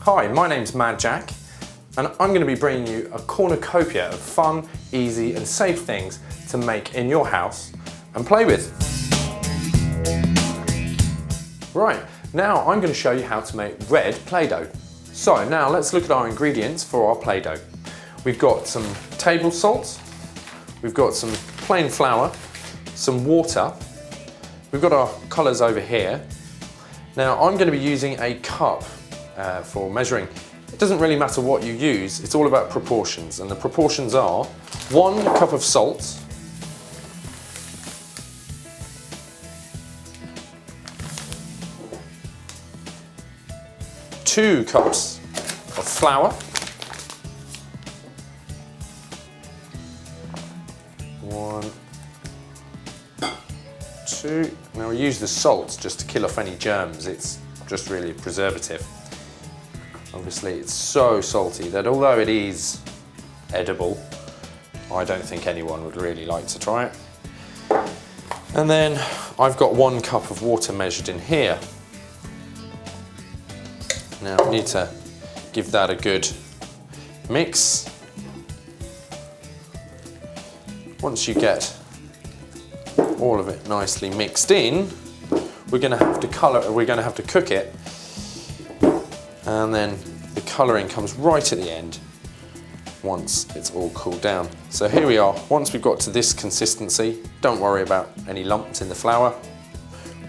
Hi, my name's Mad Jack, and I'm going to be bringing you a cornucopia of fun, easy and safe things to make in your house and play with. Right, now I'm going to show you how to make red Play-Doh. So now let's look at our ingredients for our Play-Doh. We've got some table salt, we've got some plain flour, some water, we've got our colours over here. Now I'm going to be using a cup for measuring. It doesn't really matter what you use, it's all about proportions, and the proportions are 1 cup of salt, two cups of flour, 1, 2. Now we use the salt just to kill off any germs, it's just really a preservative. Obviously it's so salty that although it is edible, I don't think anyone would really like to try it. And then I've got 1 cup of water measured in here. Now I need to give that a good mix. Once you get all of it nicely mixed in, we're going to have to cook it, and then the colouring comes right at the end once it's all cooled down. So here we are, once we've got to this consistency, don't worry about any lumps in the flour.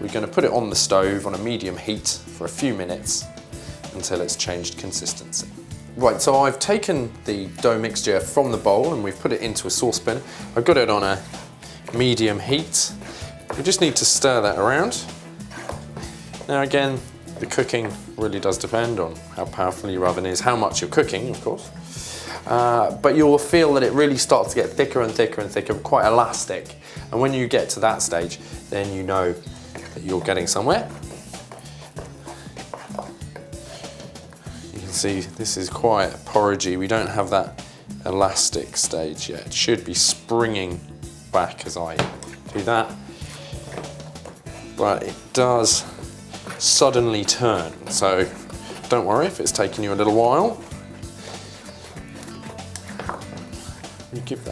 We're going to put it on the stove on a medium heat for a few minutes until it's changed consistency. Right, so I've taken the dough mixture from the bowl and we've put it into a saucepan. I've got it on a medium heat. We just need to stir that around. Now again, the cooking really does depend on how powerful your oven is, how much you're cooking, of course. But you'll feel that it really starts to get thicker and thicker and thicker, quite elastic. And when you get to that stage, then you know that you're getting somewhere. You can see this is quite porridgey. We don't have that elastic stage yet. It should be springing back as I do that. But it does suddenly turn, so don't worry if it's taking you a little while. You keep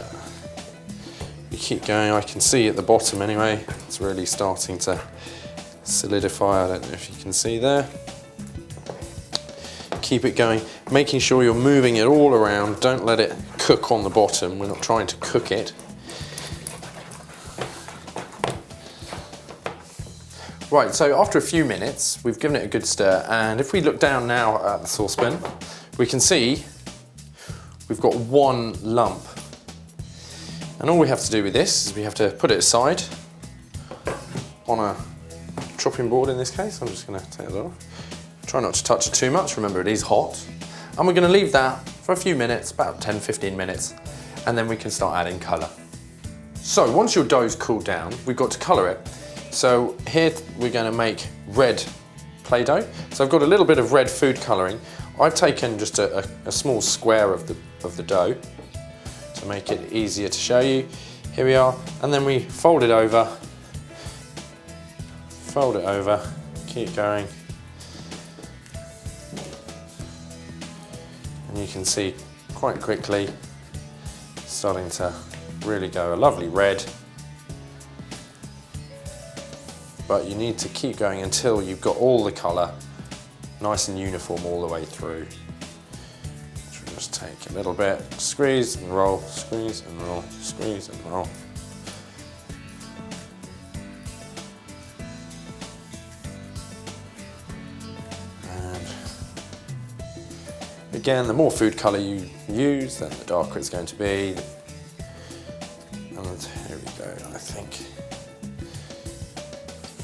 going. I can see at the bottom anyway, it's really starting to solidify. I don't know if you can see there. Keep it going, making sure you're moving it all around. Don't let it cook on the bottom. We're not trying to cook it. Right, so after a few minutes, we've given it a good stir, and if we look down now at the saucepan, we can see we've got 1 lump. And all we have to do with this is we have to put it aside on a chopping board in this case. I'm just going to take that off. Try not to touch it too much, remember it is hot. And we're going to leave that for a few minutes, about 10-15 minutes, and then we can start adding colour. So once your dough's cooled down, we've got to colour it. So here we're going to make red Play-Doh. So I've got a little bit of red food colouring. I've taken just a small square of the dough to make it easier to show you. Here we are, and then we fold it over, keep going. And you can see quite quickly starting to really go a lovely red. But you need to keep going until you've got all the colour nice and uniform all the way through. So just take a little bit, squeeze and roll, squeeze and roll, squeeze and roll. And again, the more food colour you use, then the darker it's going to be. And here we go, I think.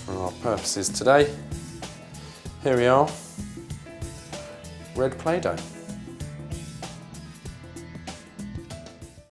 For our purposes today, here we are, red Play-Doh.